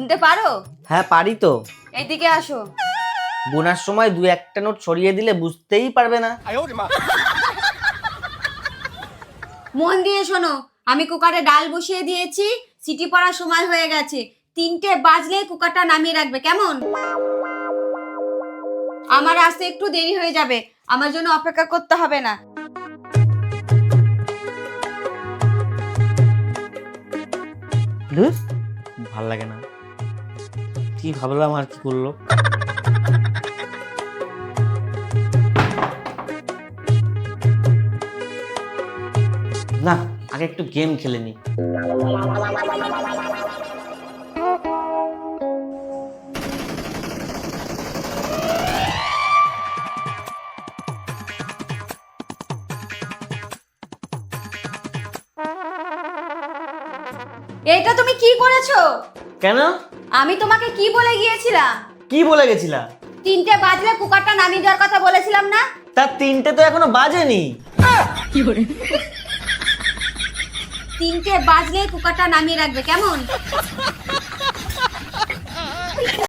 গুনতে পারো? হ্যাঁ পারি তো। এইদিকে আসো। গোনার সময় দু একটা নোট সরিয়ে দিলে বুঝতেই পারবে না। মন দিয়ে শোনো, আমি কুকারে ডাল বসিয়ে দিয়েছি, সিটি পড়ার সময় হয়ে গেছে। 3টে বাজলে কুকারটা নামিয়ে রাখবে, কেমন? আমার আসতে একটু দেরি হয়ে যাবে, আমার জন্য অপেক্ষা করতে হবে না। ধুর, ভাল লাগে না। কি ভাবলাম আর কি করলো। না, আগে একটু গেম খেলে নি। এটা তুমি কি করেছো? কেন? আমি তোমাকে কি বলে গিয়েছিলাম? কি বলে গেছিলা? 3টে বাজলে কুকারটা নামিয়ে দেওয়ার কথা বলেছিলাম না? তার 3টে তো এখনো বাজেনি। 3টে বাজলে কুকারটা নামিয়ে রাখবে, কেমন?